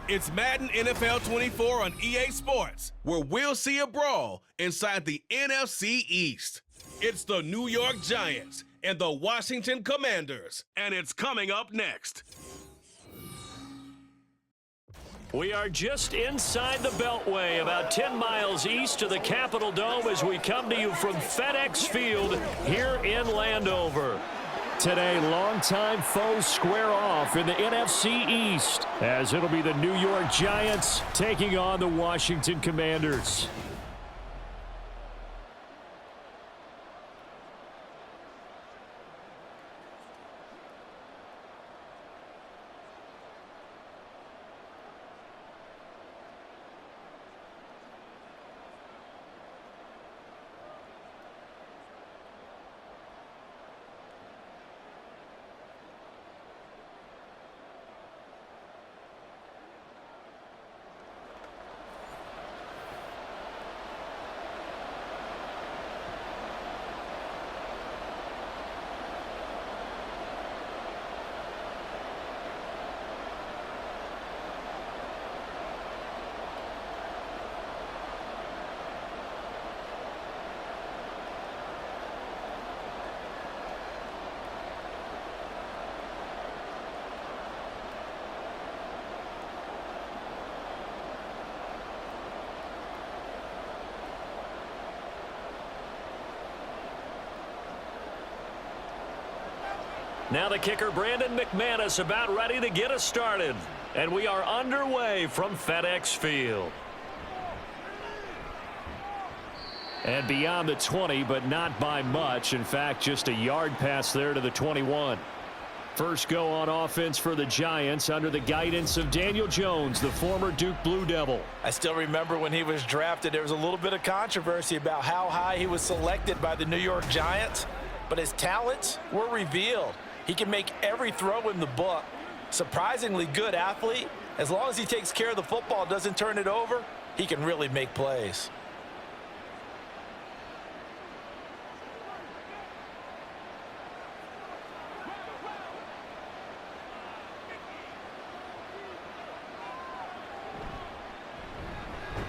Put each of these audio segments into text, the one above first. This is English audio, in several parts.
It's Madden NFL 24 on EA Sports, where we'll see a brawl inside the NFC East. It's the New York Giants and the Washington Commanders, and it's coming up next. We are just inside the Beltway, about 10 miles east of the Capitol Dome as we come to you from FedEx Field here in Landover. Today, longtime foes square off in the NFC East, as it'll be the New York Giants taking on the Washington Commanders. Now the kicker, Brandon McManus, about ready to get us started. And we are underway from FedEx Field. And beyond the 20, but not by much. In fact, just a yard pass there to the 21. First go on offense for the Giants under the guidance of Daniel Jones, the former Duke Blue Devil. I still remember when he was drafted, there was a little bit of controversy about how high he was selected by the New York Giants, but his talents were revealed. He can make every throw in the book. Surprisingly good athlete. As long as he takes care of the football, doesn't turn it over, he can really make plays.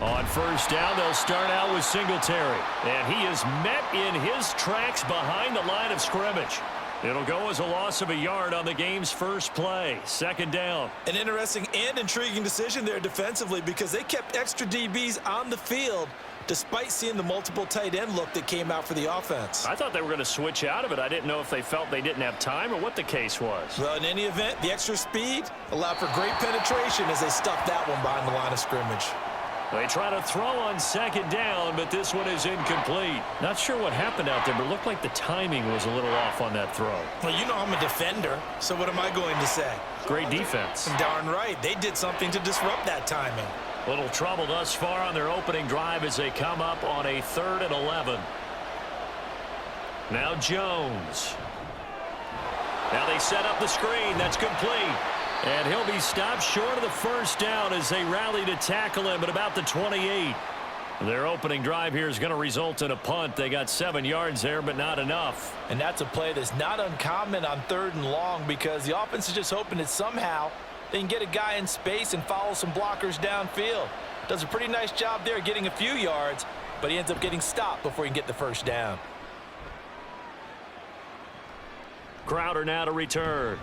On first down, they'll start out with Singletary. And he is met in his tracks behind the line of scrimmage. It'll go as a loss of a yard on the game's first play. Second down. An interesting and intriguing decision there defensively because they kept extra DBs on the field despite seeing the multiple tight end look that came out for the offense. I thought they were going to switch out of it. I didn't know if they felt they didn't have time or what the case was. Well, in any event, the extra speed allowed for great penetration as they stuffed that one behind the line of scrimmage. They try to throw on second down, but this one is incomplete. Not sure what happened out there, but it looked like the timing was a little off on that throw. Well, you know I'm a defender, so what am I going to say? Great defense. Darn right. They did something to disrupt that timing. Little trouble thus far on their opening drive as they come up on a 3rd and 11. Now Jones. Now they set up the screen. That's complete. And he'll be stopped short of the first down as they rally to tackle him at about the 28. Their opening drive here is going to result in a punt. They got 7 yards there, but not enough. And that's a play that's not uncommon on 3rd and long because the offense is just hoping that somehow they can get a guy in space and follow some blockers downfield. Does a pretty nice job there getting a few yards, but he ends up getting stopped before he can get the first down. Crowder now to return.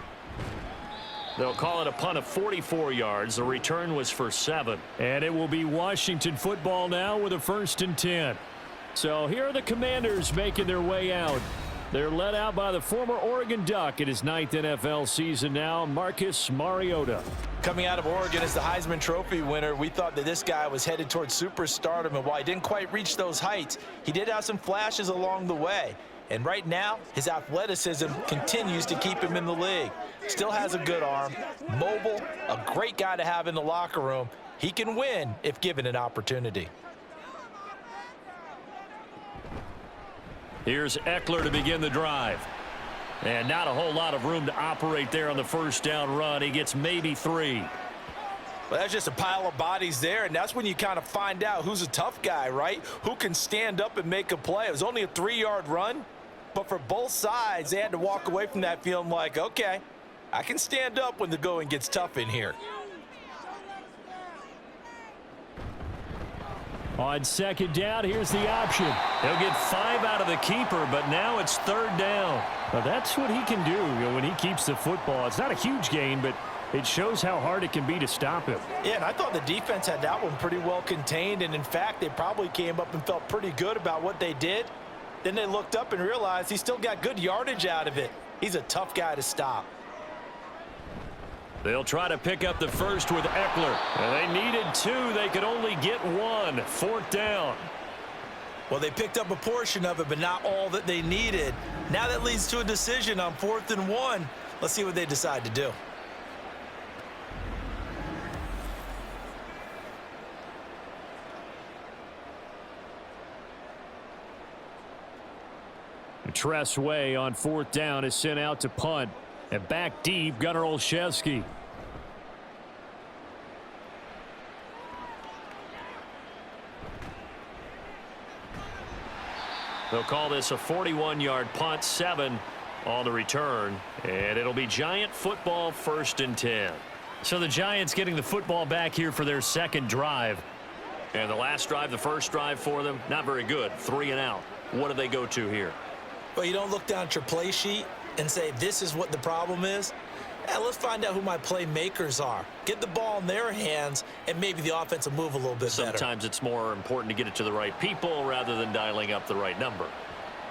They'll call it a punt of 44 yards. The return was for 7. And it will be Washington football now with a 1st and 10. So here are the Commanders making their way out. They're led out by the former Oregon Duck in his 9th NFL season now, Marcus Mariota. Coming out of Oregon as the Heisman Trophy winner, we thought that this guy was headed towards superstardom, and while he didn't quite reach those heights, he did have some flashes along the way. And right now, his athleticism continues to keep him in the league. Still has a good arm, mobile, a great guy to have in the locker room. He can win if given an opportunity. Here's Eckler to begin the drive. And not a whole lot of room to operate there on the first down run. He gets maybe 3. Well, that's just a pile of bodies there, and that's when you kind of find out who's a tough guy, right? Who can stand up and make a play. It was only a 3-yard run, but for both sides, they had to walk away from that feeling like, okay, I can stand up when the going gets tough in here. On second down, here's the option. He'll get 5 out of the keeper, but now it's third down. Well, that's what he can do, when he keeps the football. It's not a huge gain, but it shows how hard it can be to stop him. Yeah, and I thought the defense had that one pretty well contained, and in fact, they probably came up and felt pretty good about what they did. Then they looked up and realized he still got good yardage out of it. He's a tough guy to stop. They'll try to pick up the first with Eckler. And they needed 2. They could only get 1. Fourth down. Well, they picked up a portion of it, but not all that they needed. Now that leads to a decision on 4th and 1. Let's see what they decide to do. Tress Way on 4th down is sent out to punt. And back deep, Gunnar Olszewski. They'll call this a 41-yard punt, 7 on the return. And it'll be Giant football, 1st and 10. So the Giants getting the football back here for their second drive. And the last drive, the first drive for them, not very good. 3 and out. What do they go to here? Well, you don't look down at your play sheet and say, this is what the problem is. Let's find out who my playmakers are. Get the ball in their hands, and maybe the offense will move a little bit better. Sometimes it's more important to get it to the right people rather than dialing up the right number.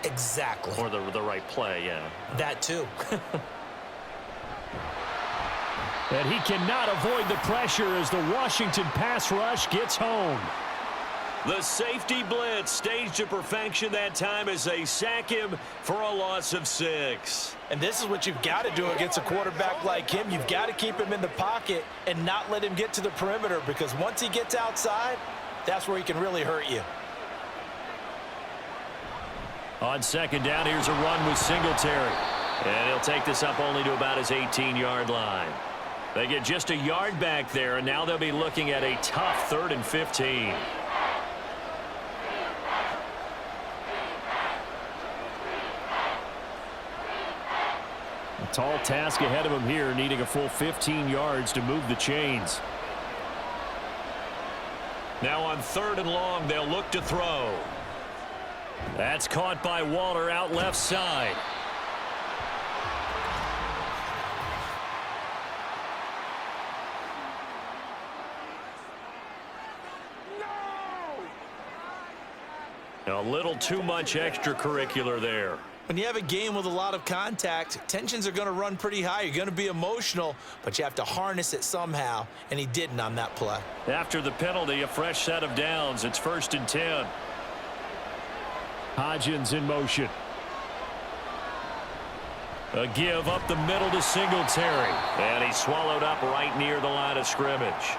Exactly. Or the right play, yeah. That too. And he cannot avoid the pressure as the Washington pass rush gets home. The safety blitz staged to perfection that time as they sack him for a loss of 6. And this is what you've got to do against a quarterback like him. You've got to keep him in the pocket and not let him get to the perimeter, because once he gets outside, that's where he can really hurt you. On second down, here's a run with Singletary. And he'll take this up only to about his 18-yard line. They get just a yard back there, and now they'll be looking at a tough 3rd and 15. Tall task ahead of him here, needing a full 15 yards to move the chains. Now on 3rd and long, they'll look to throw. That's caught by Waller out left side. No! A little too much extracurricular there. When you have a game with a lot of contact, tensions are going to run pretty high. You're going to be emotional, but you have to harness it somehow, and he didn't on that play. After the penalty, a fresh set of downs. It's 1st and 10. Hodgins in motion. A give up the middle to Singletary. And he's swallowed up right near the line of scrimmage.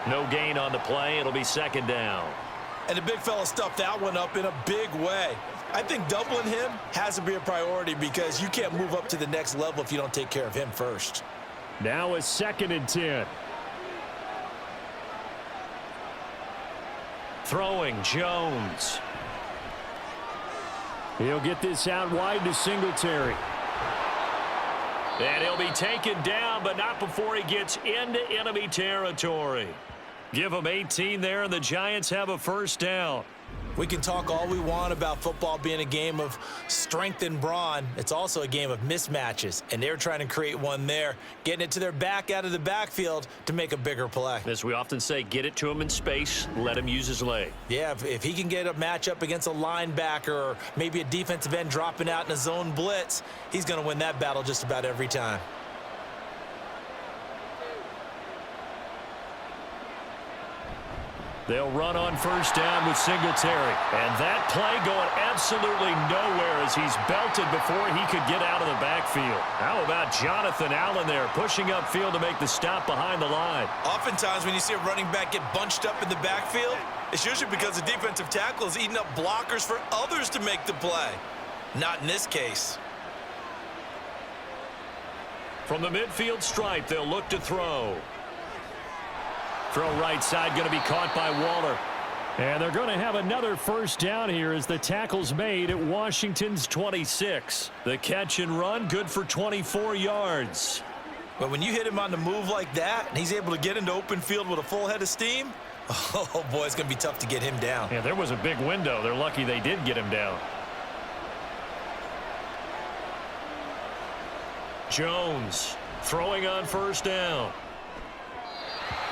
No gain on the play. It'll be 2nd down. And the big fella stuffed that one up in a big way. I think doubling him has to be a priority, because you can't move up to the next level if you don't take care of him first. Now a 2nd and 10. Throwing Jones. He'll get this out wide to Singletary. And he'll be taken down, but not before he gets into enemy territory. Give him 18 there, and the Giants have a 1st down. We can talk all we want about football being a game of strength and brawn. It's also a game of mismatches, and they're trying to create one there, getting it to their back out of the backfield to make a bigger play. As we often say, get it to him in space, let him use his leg. Yeah, if he can get a matchup against a linebacker or maybe a defensive end dropping out in a zone blitz, he's going to win that battle just about every time. They'll run on 1st down with Singletary. And that play going absolutely nowhere as he's belted before he could get out of the backfield. How about Jonathan Allen there pushing upfield to make the stop behind the line? Oftentimes when you see a running back get bunched up in the backfield, it's usually because the defensive tackle is eating up blockers for others to make the play. Not in this case. From the midfield stripe, they'll look to throw. Throw right side, going to be caught by Waller. And they're going to have another 1st down here as the tackle's made at Washington's 26. The catch and run, good for 24 yards. But when you hit him on the move like that, and he's able to get into open field with a full head of steam, Oh, boy, it's going to be tough to get him down. Yeah, there was a big window. They're lucky they did get him down. Jones throwing on first down.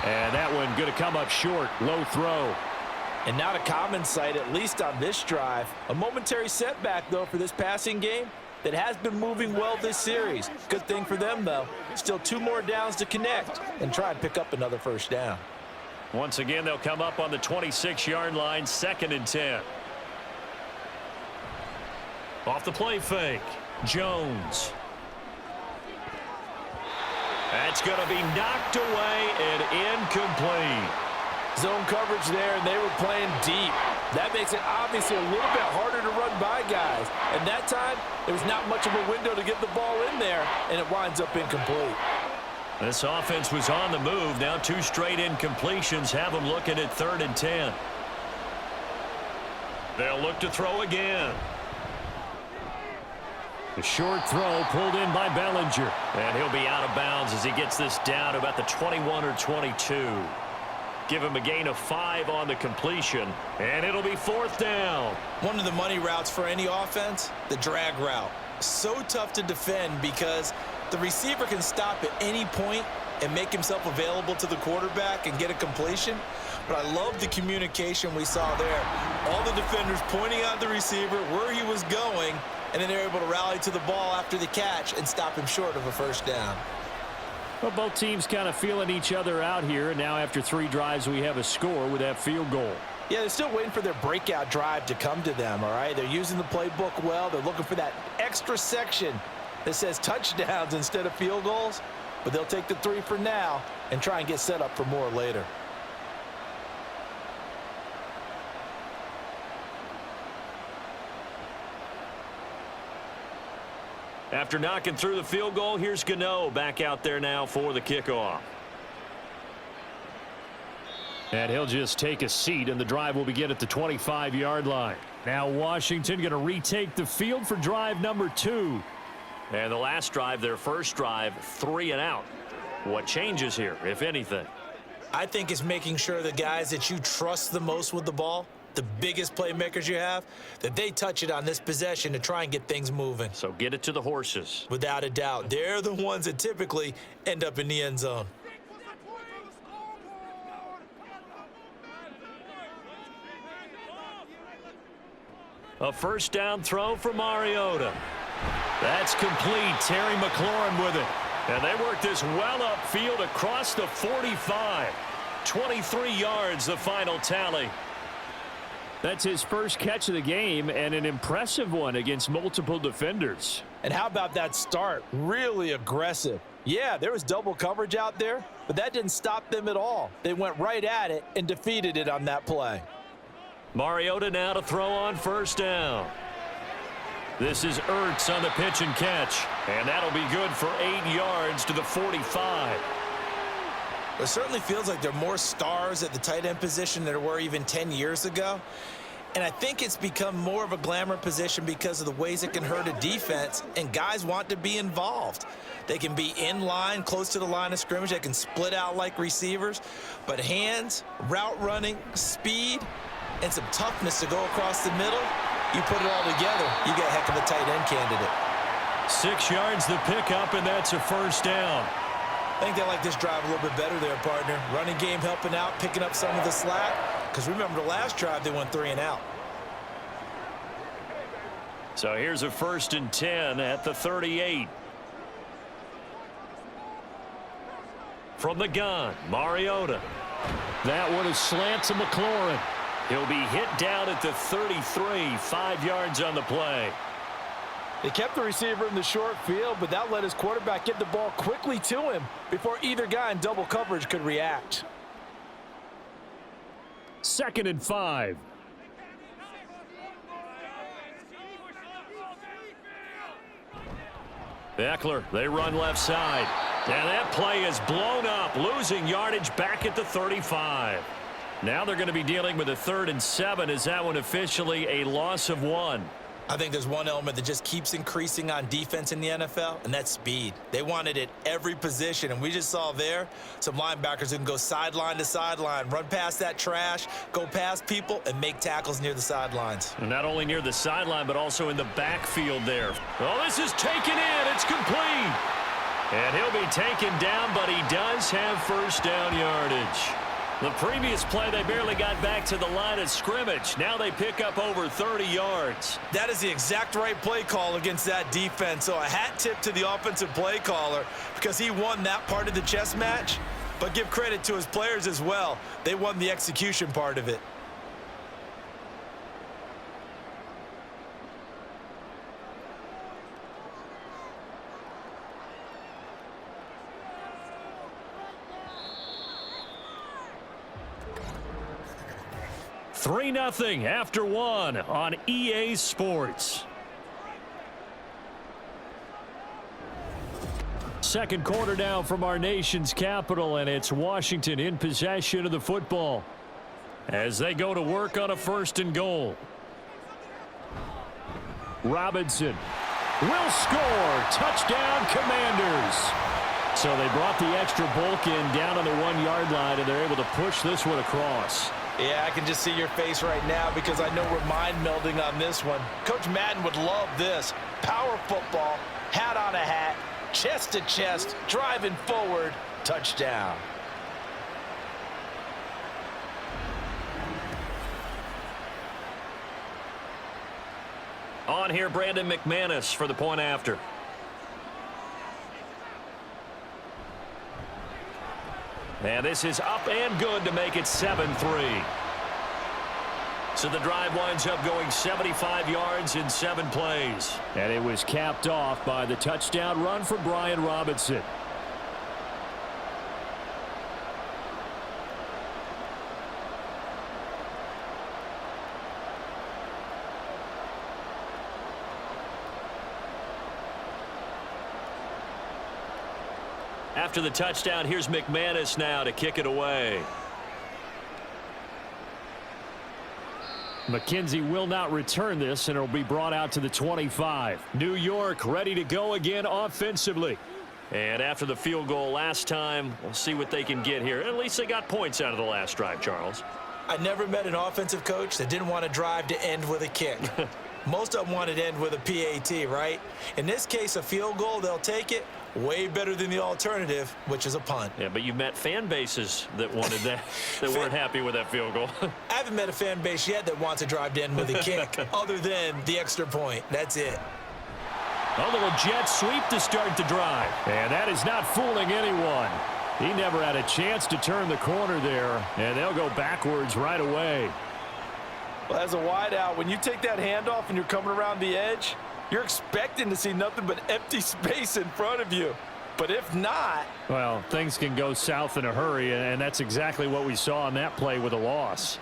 And that one going to come up short. Low throw. And not a common sight, at least on this drive. A momentary setback, though, for this passing game that has been moving well this series. Good thing for them, though. Still 2 more downs to connect and try and pick up another first down. Once again, they'll come up on the 26-yard line, 2nd and 10. Off the play fake, Jones. That's going to be knocked away and incomplete. Zone coverage there, and they were playing deep. That makes it obviously a little bit harder to run by guys. And that time, there was not much of a window to get the ball in there, and it winds up incomplete. This offense was on the move. Now 2 straight incompletions have them looking at 3rd and 10. They'll look to throw again. The short throw pulled in by Bellinger. And he'll be out of bounds as he gets this down to about the 21 or 22. Give him a gain of 5 on the completion. And it'll be 4th down. One of the money routes for any offense, the drag route. So tough to defend because the receiver can stop at any point and make himself available to the quarterback and get a completion. But I love the communication we saw there. All the defenders pointing out the receiver where he was going, and then they're able to rally to the ball after the catch and stop him short of a first down. Well, both teams kind of feeling each other out here. And now after 3 drives, we have a score with that field goal. Yeah, they're still waiting for their breakout drive to come to them, all right? They're using the playbook well. They're looking for that extra section that says touchdowns instead of field goals. But they'll take the 3 for now and try and get set up for more later. After knocking through the field goal, here's Gano back out there now for the kickoff. And he'll just take a seat, and the drive will begin at the 25-yard line. Now Washington going to retake the field for drive number 2. And the last drive, their first drive, 3 and out. What changes here, if anything? I think it's making sure the guys that you trust the most with the ball, the biggest playmakers you have, that they touch it on this possession to try and get things moving. So get it to the horses. Without a doubt. They're the ones that typically end up in the end zone. A first down throw for Mariota. That's complete. Terry McLaurin with it. And they work this well upfield across the 45. 23 yards, the final tally. That's his first catch of the game, and an impressive one against multiple defenders. And how about that start? Really aggressive. Yeah, there was double coverage out there, but that didn't stop them at all. They went right at it and defeated it on that play. Mariota now to throw on first down. This is Ertz on the pitch and catch, and that'll be good for 8 yards to the 45. It certainly feels like there are more stars at the tight end position than there were even 10 years ago. And I think it's become more of a glamour position because of the ways it can hurt a defense, and guys want to be involved. They can be in line, close to the line of scrimmage. They can split out like receivers. But hands, route running, speed, and some toughness to go across the middle, you put it all together, you get a heck of a tight end candidate. 6 yards the pickup, and that's a first down. I think they like this drive a little bit better there, partner. Running game helping out, picking up some of the slack. Because remember the last drive, they went 3 and out. So here's a 1st and 10 at the 38. From the gun, Mariota. That one is slant to McLaurin. He'll be hit down at the 33, 5 yards on the play. They kept the receiver in the short field, but that let his quarterback get the ball quickly to him before either guy in double coverage could react. 2nd and 5. Eckler, they run left side. And that play is blown up, losing yardage back at the 35. Now they're going to be dealing with a 3rd and 7. Is that one officially a loss of 1? I think there's one element that just keeps increasing on defense in the NFL, and that's speed. They want it at every position, and we just saw there some linebackers who can go sideline to sideline, run past that trash, go past people, and make tackles near the sidelines. And not only near the sideline, but also in the backfield there. Oh, this is taken in. It's complete. And he'll be taken down, but he does have first down yardage. The previous play, they barely got back to the line of scrimmage. Now they pick up over 30 yards. That is the exact right play call against that defense. So a hat tip to the offensive play caller because he won that part of the chess match. But give credit to his players as well. They won the execution part of it. Three 0 after one on EA Sports. Second quarter now from our nation's capital, and it's Washington in possession of the football as they go to work on a 1st and goal. Robinson will score. Touchdown, Commanders. So they brought the extra bulk in down on the 1 yard line, and they're able to push this one across. Yeah, I can just see your face right now because I know we're mind melding on this one. Coach Madden would love this. Power football, hat on a hat, chest to chest, driving forward, touchdown. On here, Brandon McManus for the point after. And this is up and good to make it 7-3. So the drive winds up going 75 yards in 7 plays. And it was capped off by the touchdown run for Brian Robinson. After the touchdown, here's McManus now to kick it away. McKenzie will not return this, and it'll be brought out to the 25. New York ready to go again offensively. And after the field goal last time, we'll see what they can get here. At least they got points out of the last drive, Charles. I never met an offensive coach that didn't want to drive to end with a kick. Most of them wanted to end with a PAT, right? In this case, a field goal, they'll take it. Way better than the alternative, which is a punt. Yeah, but you met fan bases that wanted that, that weren't happy with that field goal. I haven't met a fan base yet that wants to drive to end with a kick, other than the extra point. That's it. A little jet sweep to start the drive. And that is not fooling anyone. He never had a chance to turn the corner there, and they'll go backwards right away. Well, as a wideout, when you take that handoff and you're coming around the edge, you're expecting to see nothing but empty space in front of you. But if not... Well, things can go south in a hurry, and that's exactly what we saw on that play with a loss.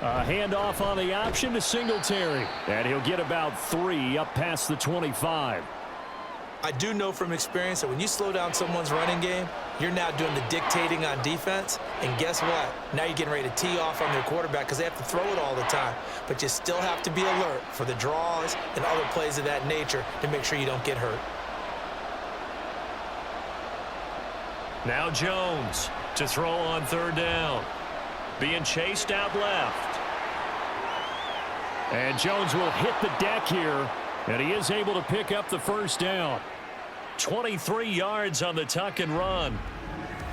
Handoff on the option to Singletary. And he'll get about 3 up past the 25. I do know from experience that when you slow down someone's running game, you're now doing the dictating on defense. And guess what? Now you're getting ready to tee off on their quarterback because they have to throw it all the time. But you still have to be alert for the draws and other plays of that nature to make sure you don't get hurt. Now Jones to throw on 3rd down. Being chased out left. And Jones will hit the deck here. And he is able to pick up the 1st down. 23 yards on the tuck and run.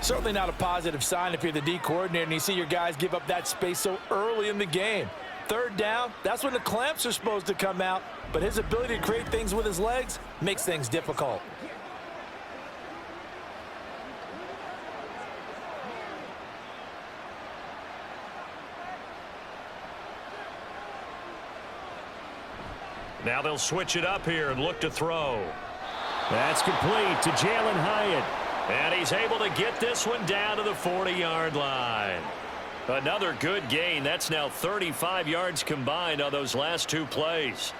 Certainly not a positive sign if you're the D coordinator and you see your guys give up that space so early in the game. 3rd down, that's when the clamps are supposed to come out. But his ability to create things with his legs makes things difficult. Now they'll switch it up here and look to throw. That's complete to Jalen Hyatt. And he's able to get this one down to the 40-yard line. Another good gain. That's now 35 yards combined on those last 2 plays.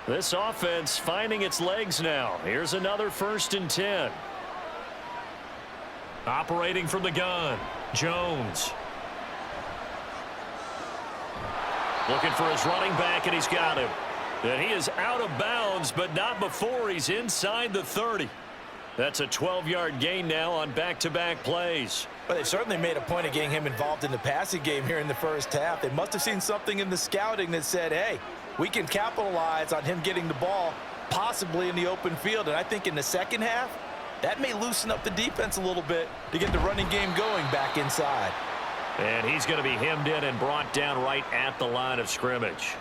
This offense finding its legs now. Here's another 1st and 10. Operating from the gun, Jones. Looking for his running back, and he's got him. And he is out of bounds, but not before he's inside the 30. That's a 12-yard gain now on back-to-back plays. But they've certainly made a point of getting him involved in the passing game here in the first half. They must have seen something in the scouting that said, hey, we can capitalize on him getting the ball possibly in the open field. And I think in the second half, that may loosen up the defense a little bit to get the running game going back inside. And he's going to be hemmed in and brought down right at the line of scrimmage.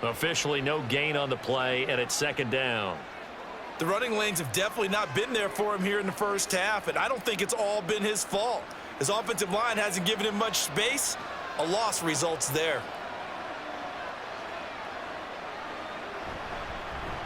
Officially no gain on the play, and it's second down. The running lanes have definitely not been there for him here in the first half, and I don't think it's all been his fault. His offensive line hasn't given him much space. A loss results there.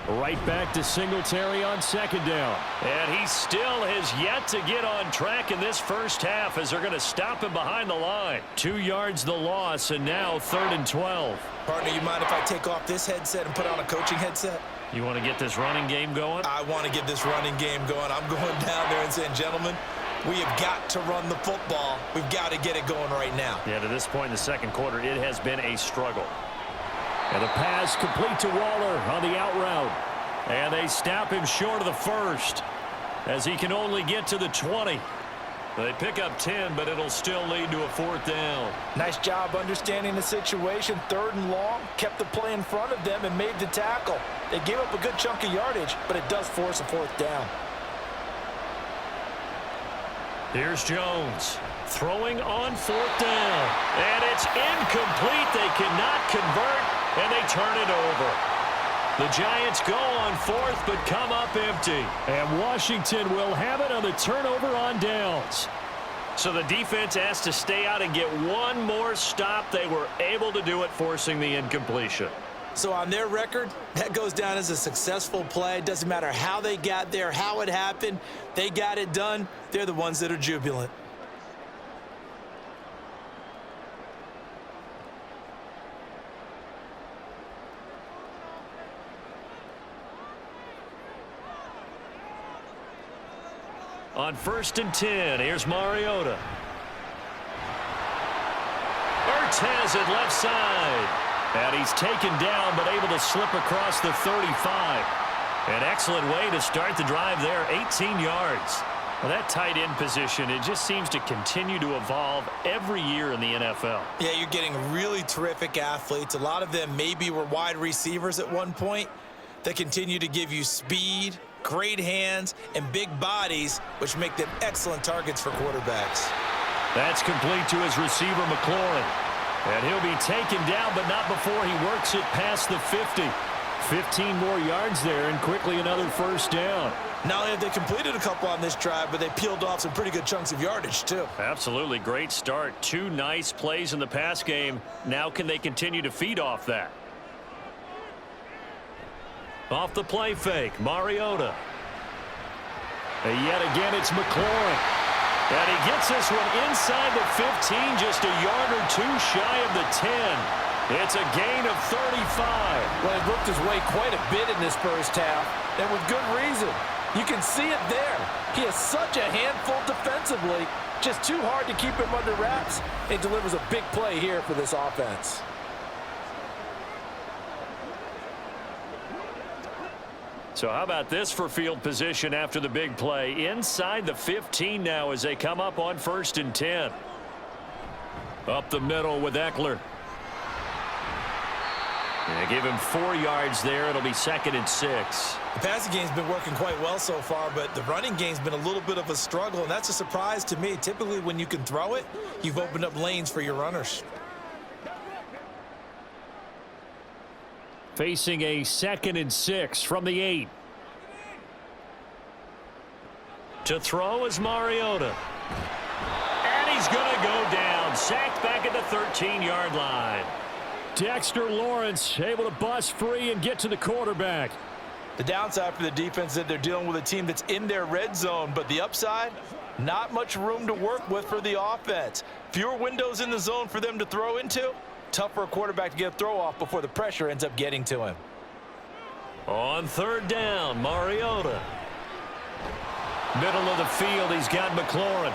Right back to Singletary on second down. And he still has yet to get on track in this first half as they're going to stop him behind the line. 2 yards the loss, and now 3rd and 12. Partner, you mind if I take off this headset and put on a coaching headset? You want to get this running game going? I want to get this running game going. I'm going down there and saying, gentlemen, we have got to run the football. We've got to get it going right now. Yeah, to this point in the second quarter, it has been a struggle. And the pass complete to Waller on the out route. And they stop him short of the first as he can only get to the 20. They pick up 10, but it'll still lead to a 4th down. Nice job understanding the situation. 3rd and long, kept the play in front of them and made the tackle. They gave up a good chunk of yardage, but it does force a 4th down. Here's Jones throwing on 4th down. And it's incomplete. They cannot convert, and they turn it over. The Giants go on 4th, but come up empty. And Washington will have it on the turnover on downs. So the defense has to stay out and get one more stop. They were able to do it, forcing the incompletion. So on their record, that goes down as a successful play. Doesn't matter how they got there, how it happened. They got it done. They're the ones that are jubilant. On 1st and 10, here's Mariota. Ertz has it left side. And he's taken down, but able to slip across the 35. An excellent way to start the drive there, 18 yards. Well, that tight end position, it just seems to continue to evolve every year in the NFL. Yeah, you're getting really terrific athletes. A lot of them maybe were wide receivers at one point that continue to give you speed, great hands, and big bodies, which make them excellent targets for quarterbacks. That's complete to his receiver, McLaurin. And he'll be taken down, but not before he works it past the 50. 15 more yards there, and quickly another 1st down. Not only have they completed a couple on this drive, but they peeled off some pretty good chunks of yardage, too. Absolutely. Great start. 2 nice plays in the pass game. Now can they continue to feed off that? Off the play fake, Mariota. And yet again, it's McLaurin. And he gets this one inside the 15, just a yard or 2 shy of the 10. It's a gain of 35. Well, he worked his way quite a bit in this first half, and with good reason. You can see it there. He is such a handful defensively, just too hard to keep him under wraps, and delivers a big play here for this offense. So how about this for field position after the big play? Inside the 15 now as they come up on 1st and 10. Up the middle with Eckler. They give him 4 yards there. It'll be 2nd and 6. The passing game's been working quite well so far, but the running game's been a little bit of a struggle, and that's a surprise to me. Typically, when you can throw it, you've opened up lanes for your runners. Facing a 2nd and 6 from the 8. To throw is Mariota. And he's going to go down. Sacked back at the 13-yard line. Dexter Lawrence able to bust free and get to the quarterback. The downside for the defense is that they're dealing with a team that's in their red zone, but the upside, not much room to work with for the offense. Fewer windows in the zone for them to throw into. Tough for a quarterback to get a throw off before the pressure ends up getting to him. On 3rd down, Mariota. Middle of the field, he's got McLaurin.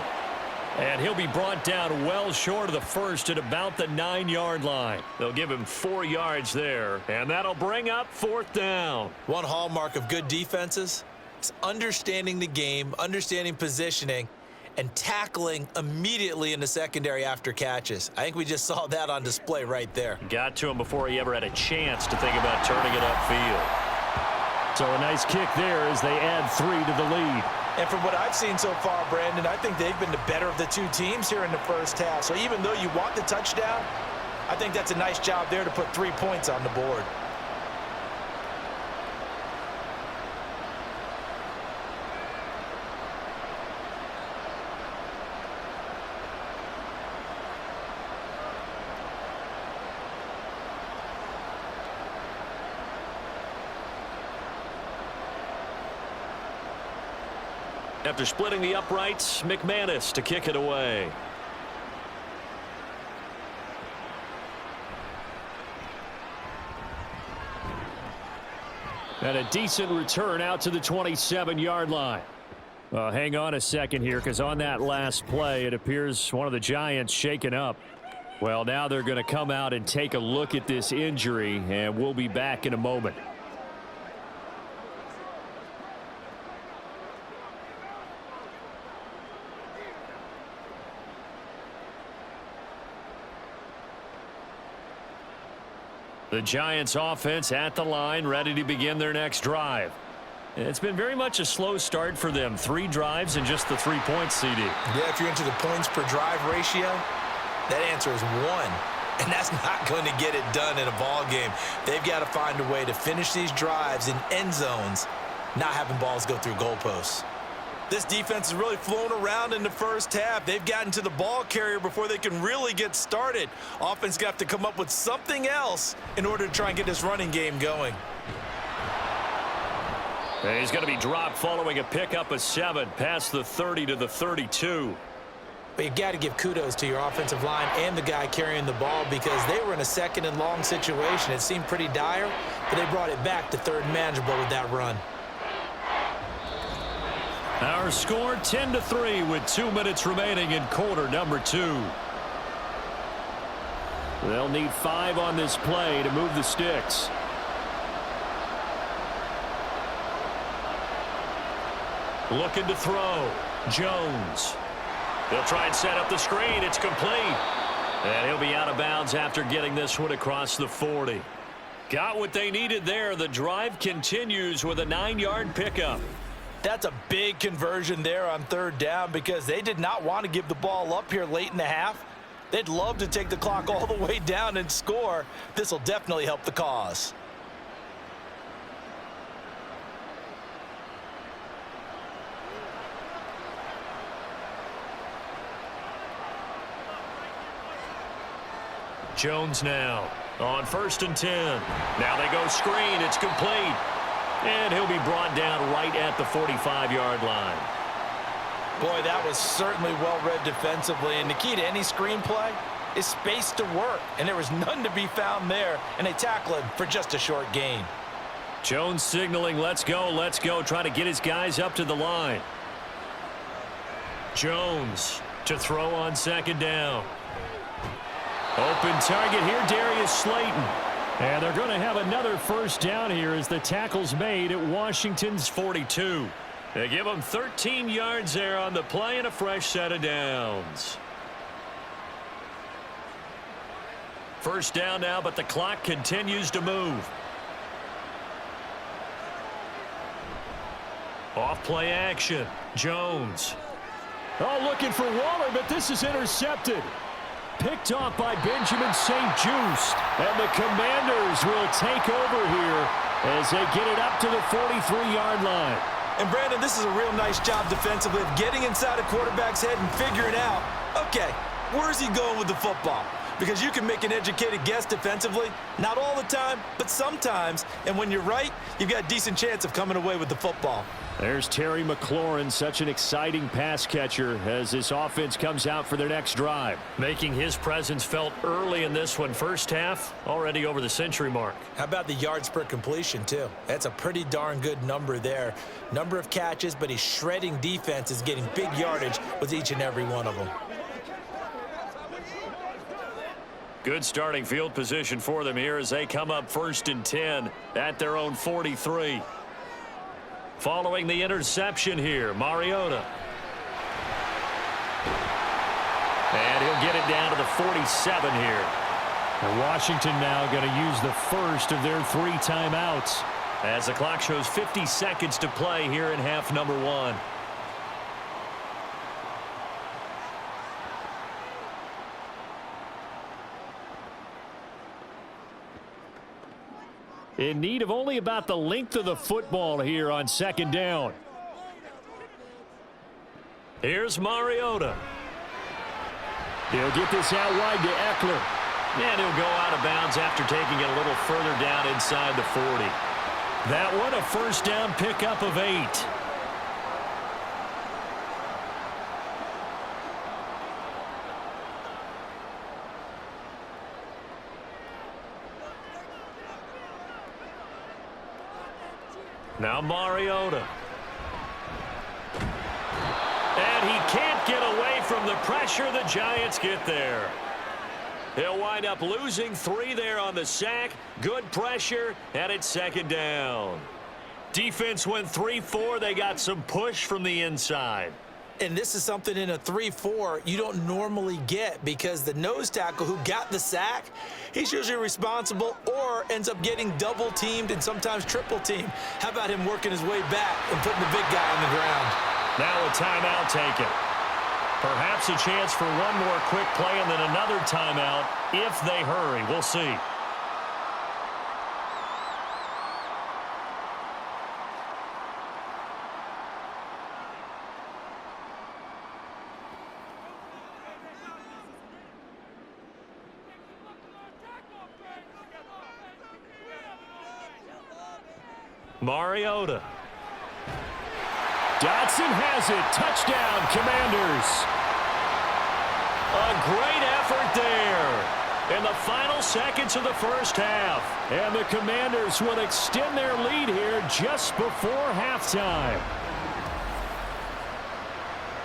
And he'll be brought down well short of the first at about the 9-yard line. They'll give him 4 yards there, and that'll bring up 4th down. One hallmark of good defenses is understanding the game, understanding positioning, and tackling immediately in the secondary after catches. I think we just saw that on display right there. Got to him before he ever had a chance to think about turning it upfield. So a nice kick there as they add 3 to the lead. And from what I've seen so far, Brandon, I think they've been the better of the two teams here in the first half. So even though you want the touchdown, I think that's a nice job there to put 3 points on the board. After splitting the uprights, McManus to kick it away. And a decent return out to the 27-yard line. Well, hang on a second here, because on that last play, it appears one of the Giants shaken up. Well, now they're going to come out and take a look at this injury, and we'll be back in a moment. The Giants offense at the line, ready to begin their next drive. It's been very much a slow start for them. 3 drives and just the 3 points, CD. Yeah, if you're into the points per drive ratio, that answer is 1. And that's not going to get it done in a ball game. They've got to find a way to finish these drives in end zones, not having balls go through goalposts. This defense has really flown around in the first half. They've gotten to the ball carrier before they can really get started. Offense got to come up with something else in order to try and get this running game going. And he's going to be dropped following a pickup of 7 past the 30 to the 32. But you got to give kudos to your offensive line and the guy carrying the ball, because they were in a 2nd and long situation. It seemed pretty dire, but they brought it back to 3rd and manageable with that run. Our score 10-3 with 2 minutes remaining in quarter number 2. They'll need 5 on this play to move the sticks. Looking to throw. Jones. They'll try and set up the screen. It's complete. And he'll be out of bounds after getting this one across the 40. Got what they needed there. The drive continues with a 9-yard pickup. That's a big conversion there on 3rd down, because they did not want to give the ball up here late in the half. They'd love to take the clock all the way down and score. This will definitely help the cause. Jones now on 1st and 10. Now they go screen. It's complete. And he'll be brought down right at the 45-yard line. Boy, that was certainly well-read defensively. And the key to any screenplay is space to work. And there was none to be found there. And they tackle him for just a short gain. Jones signaling, let's go, trying to get his guys up to the line. Jones to throw on 2nd down. Open target here, Darius Slayton. And they're going to have another 1st down here as the tackle's made at Washington's 42. They give them 13 yards there on the play and a fresh set of downs. 1st down now, but the clock continues to move. Off play action. Jones. Oh, looking for Waller, but this is intercepted. Picked off by Benjamin St-Juste. And the Commanders will take over here as they get it up to the 43-yard line. And, Brandon, this is a real nice job defensively of getting inside a quarterback's head and figuring out, okay, where's he going with the football? Because you can make an educated guess defensively, not all the time, but sometimes. And when you're right, you've got a decent chance of coming away with the football. There's Terry McLaurin, such an exciting pass catcher as this offense comes out for their next drive. Making his presence felt early in this one. 1st half, already over the century mark. How about the yards per completion, too? That's a pretty darn good number there. Number of catches, but he's shredding defenses, getting big yardage with each and every one of them. Good starting field position for them here as they come up 1st and 10 at their own 43. Following the interception here, Mariota. And he'll get it down to the 47 here. And Washington now going to use the first of their 3 timeouts as the clock shows 50 seconds to play here in half number 1. In need of only about the length of the football here on 2nd down. Here's Mariota. He'll get this out wide to Eckler. And he'll go out of bounds after taking it a little further down inside the 40. That one a 1st down pickup of 8. Now Mariota. And he can't get away from the pressure. The Giants get there. He'll wind up losing 3 there on the sack. Good pressure, and it's 2nd down. Defense went 3-4. They got some push from the inside. And this is something in a 3-4 you don't normally get because the nose tackle who got the sack, he's usually responsible or ends up getting double teamed and sometimes triple teamed. How about him working his way back and putting the big guy on the ground? Now a timeout taken. Perhaps a chance for one more quick play and then another timeout if they hurry. We'll see. Mariota. Dotson has it. Touchdown, Commanders. A great effort there in the final seconds of the 1st half. And the Commanders will extend their lead here just before halftime.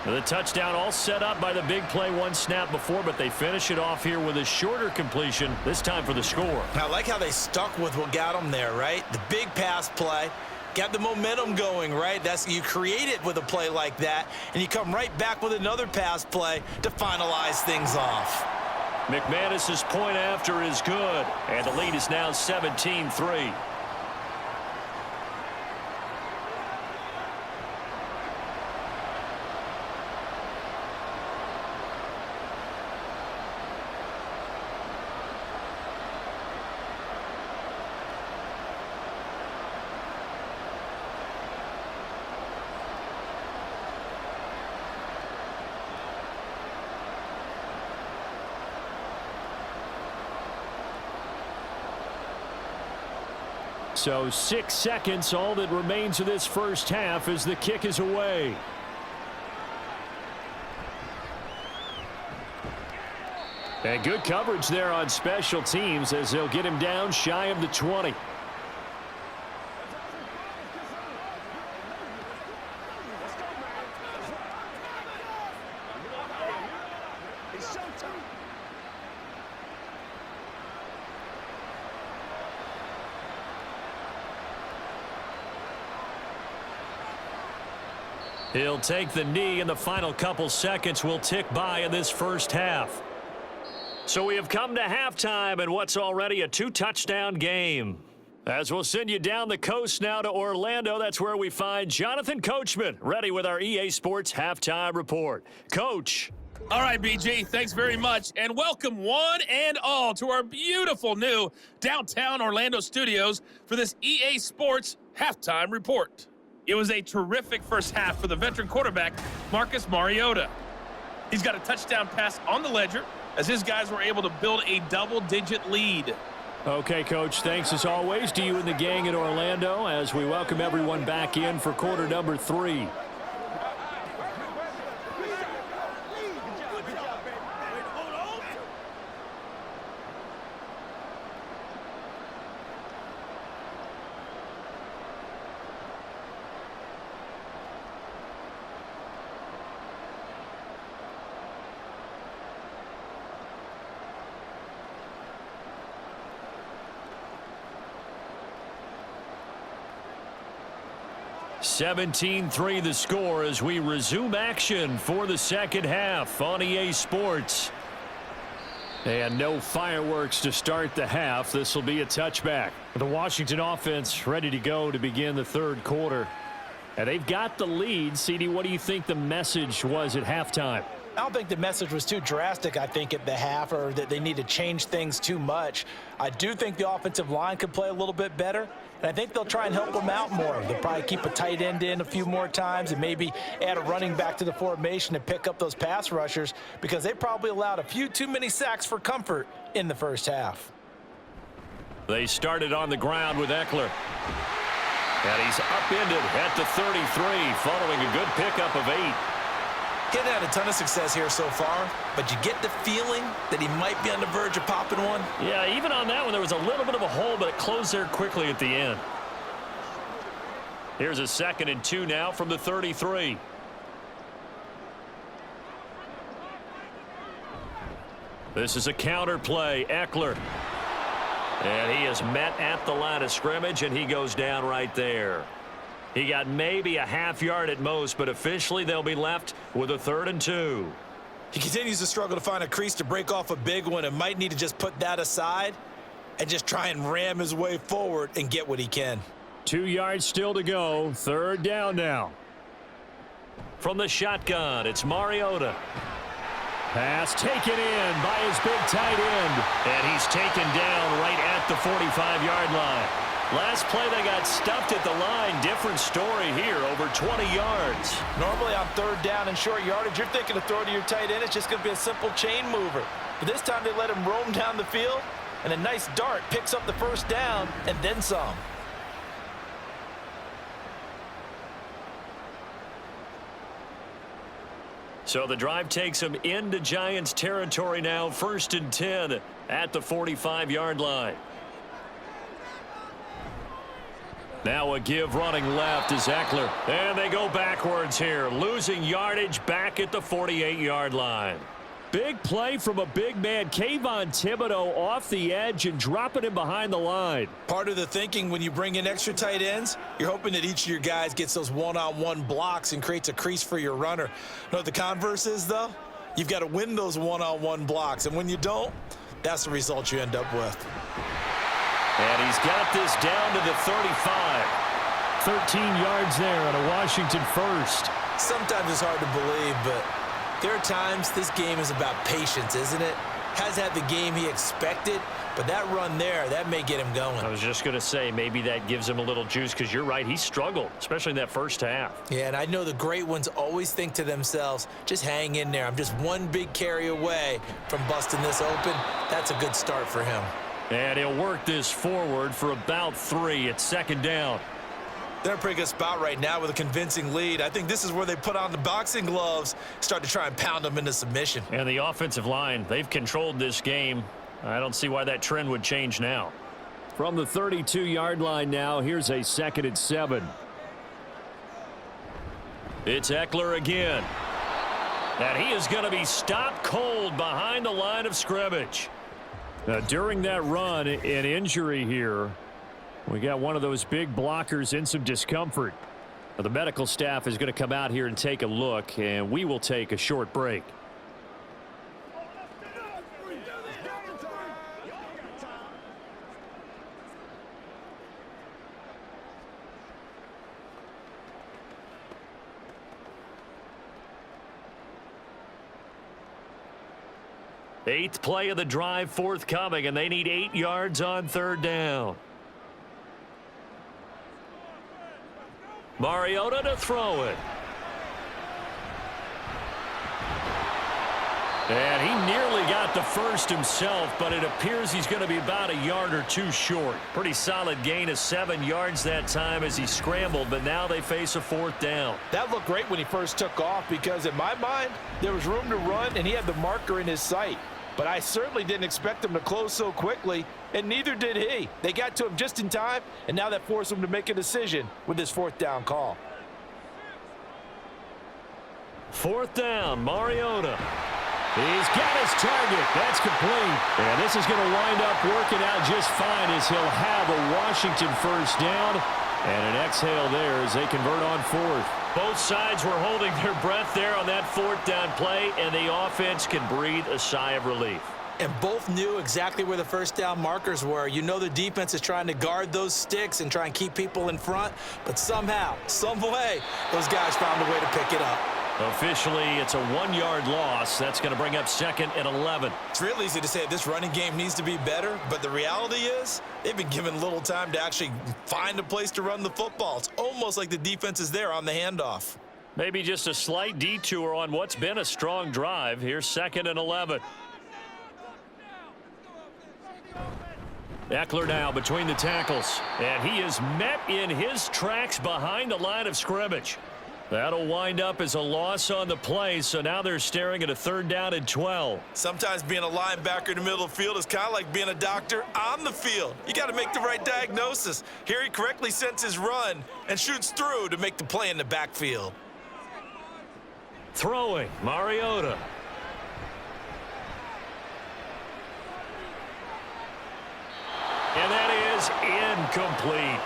The touchdown all set up by the big play 1 snap before, but they finish it off here with a shorter completion, this time for the score. I like how they stuck with what got them there, right? The big pass play. Got the momentum going, right? You create it with a play like that, and you come right back with another pass play to finalize things off. McManus's point after is good, and the lead is now 17-3. So 6 seconds, all that remains of this 1st half as the kick is away. And good coverage there on special teams as they'll get him down shy of the 20. He'll take the knee, and the final couple seconds will tick by in this 1st half. So we have come to halftime in what's already a 2-touchdown game. As we'll send you down the coast now to Orlando, that's where we find Jonathan Coachman, ready with our EA Sports Halftime Report. Coach. All right, BG, thanks very much, and welcome one and all to our beautiful new downtown Orlando studios for this EA Sports Halftime Report. It was a terrific 1st half for the veteran quarterback, Marcus Mariota. He's got a touchdown pass on the ledger as his guys were able to build a double-digit lead. Okay, Coach, thanks as always to you and the gang in Orlando as we welcome everyone back in for quarter number 3. 17-3 the score as we resume action for the second half on EA Sports. And no fireworks to start the half. This will be a touchback. The Washington offense ready to go to begin the third quarter. And they've got the lead. CD, what do you think the message was at halftime? I don't think the message was too drastic, I think, at the half, or that they need to change things too much. I do think the offensive line could play a little bit better, and I think they'll try and help them out more. They'll probably keep a tight end in a few more times and maybe add a running back to the formation to pick up those pass rushers, because they probably allowed a few too many sacks for comfort in the first half. They started on the ground with Eckler. And he's upended at the 33 following a good pickup of 8. He hasn't had a ton of success here so far, but you get the feeling that he might be on the verge of popping one. Yeah, even on that one, there was a little bit of a hole, but it closed there quickly at the end. Here's a 2nd and 2 now from the 33. This is a counter play. Eckler. And he is met at the line of scrimmage, and he goes down right there. He got maybe a half yard at most, but officially they'll be left with a 3rd and 2. He continues to struggle to find a crease to break off a big one and might need to just put that aside and just try and ram his way forward and get what he can. 2 yards still to go. 3rd down now. From the shotgun, it's Mariota. Pass taken in by his big tight end. And he's taken down right at the 45-yard line. Last play, they got stuffed at the line. Different story here, over 20 yards. Normally on 3rd down and short yardage, you're thinking of throw to your tight end. It's just going to be a simple chain mover. But this time they let him roam down the field, and a nice dart picks up the 1st down and then some. So the drive takes him into Giants territory now. 1st and 10 at the 45-yard line. Now a give running left is Eckler. And they go backwards here. Losing yardage back at the 48-yard line. Big play from a big man. Kayvon Thibodeau off the edge and dropping him behind the line. Part of the thinking when you bring in extra tight ends, you're hoping that each of your guys gets those one-on-one blocks and creates a crease for your runner. You know what the converse is, though? You've got to win those one-on-one blocks. And when you don't, that's the result you end up with. And he's got this down to the 35. 13 yards there on a Washington 1st. Sometimes it's hard to believe, but there are times this game is about patience, isn't it? Has had the game he expected, but that run there, that may get him going. I was just going to say, maybe that gives him a little juice, because you're right, he struggled, especially in that first half. Yeah, and I know the great ones always think to themselves, just hang in there. I'm just one big carry away from busting this open. That's a good start for him. And he'll work this forward for about 3. It's 2nd down. They're in a pretty good spot right now with a convincing lead. I think this is where they put on the boxing gloves, start to try and pound them into submission. And the offensive line, they've controlled this game. I don't see why that trend would change now. From the 32-yard line now, here's a 2nd and 7. It's Eckler again. And he is going to be stopped cold behind the line of scrimmage. Now, during that run, an injury here. We got one of those big blockers in some discomfort. Now, the medical staff is going to come out here and take a look, and we will take a short break. Eighth play of the drive forthcoming, and they need 8 yards on 3rd down. Mariota to throw it. And he nearly got the first himself, but it appears he's going to be about a yard or 2 short. Pretty solid gain of 7 yards that time as he scrambled, but now they face a 4th down. That looked great when he first took off, because in my mind, there was room to run, and he had the marker in his sight. But I certainly didn't expect him to close so quickly, and neither did he. They got to him just in time, and now that forced him to make a decision with his 4th down call. 4th down, Mariota. He's got his target. That's complete. And this is going to wind up working out just fine as he'll have a Washington 1st down And an exhale there as they convert on fourth. Both sides were holding their breath there on that fourth down play, and the offense can breathe a sigh of relief. And both knew exactly where the first down markers were. You know the defense is trying to guard those sticks and try and keep people in front, but somehow, some way, those guys found a way to pick it up. Officially, it's a 1-yard loss. That's going to bring up 2nd and 11. It's real easy to say this running game needs to be better, but the reality is they've been given little time to actually find a place to run the football. It's almost like the defense is there on the handoff. Maybe just a slight detour on what's been a strong drive. Here's 2nd and 11. Eckler now between the tackles, and he is met in his tracks behind the line of scrimmage. That'll wind up as a loss on the play, so now they're staring at a 3rd down and 12. Sometimes being a linebacker in the middle of the field is kind of like being a doctor on the field. You got to make the right diagnosis. Here he correctly sends his run and shoots through to make the play in the backfield. Throwing, Mariota. And that is incomplete.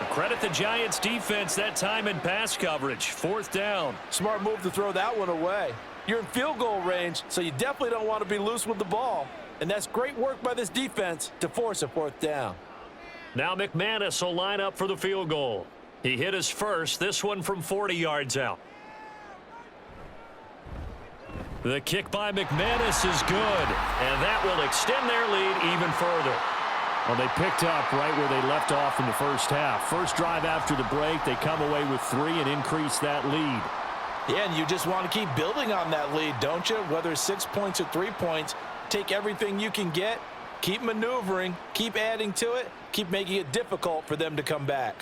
Credit the Giants defense that time in pass coverage. 4th down. Smart move to throw that one away. You're in field goal range, so you definitely don't want to be loose with the ball. And that's great work by this defense to force a 4th down. Now McManus will line up for the field goal. He hit his first, this one from 40 yards out. The kick by McManus is good, and that will extend their lead even further. Well, they picked up right where they left off in the first half. First drive after the break, they come away with 3 and increase that lead. Yeah, and you just want to keep building on that lead, don't you? Whether it's 6 points or 3 points, take everything you can get, keep maneuvering, keep adding to it, keep making it difficult for them to come back.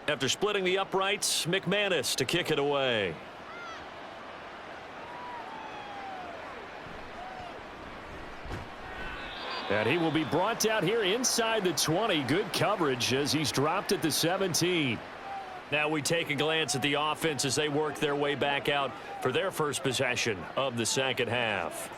After splitting the uprights, McManus to kick it away. And he will be brought down here inside the 20. Good coverage as he's dropped at the 17. Now we take a glance at the offense as they work their way back out for their first possession of the second half.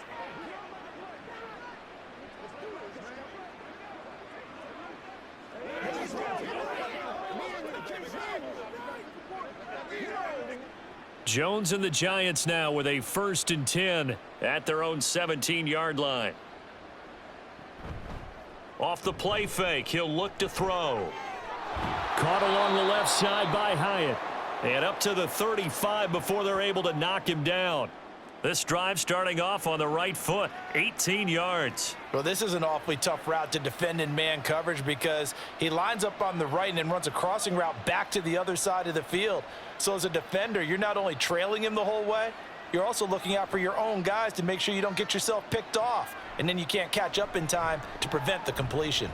Jones and the Giants now with a 1st and 10 at their own 17-yard line. Off the play fake, he'll look to throw. Caught along the left side by Hyatt. And up to the 35 before they're able to knock him down. This drive starting off on the right foot, 18 yards. Well, this is an awfully tough route to defend in man coverage because he lines up on the right and then runs a crossing route back to the other side of the field. So as a defender, you're not only trailing him the whole way, you're also looking out for your own guys to make sure you don't get yourself picked off. And then you can't catch up in time to prevent the completion.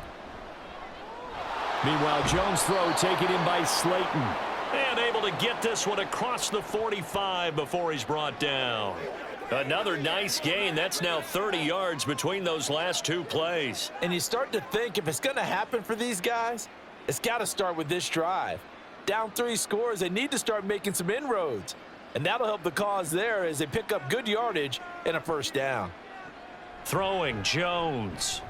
Meanwhile, Jones' throw taken in by Slayton. And able to get this one across the 45 before he's brought down. Another nice gain. That's now 30 yards between those last 2 plays. And you start to think if it's going to happen for these guys, it's got to start with this drive. Down 3 scores, they need to start making some inroads. And that'll help the cause there as they pick up good yardage and a 1st down. Throwing Jones.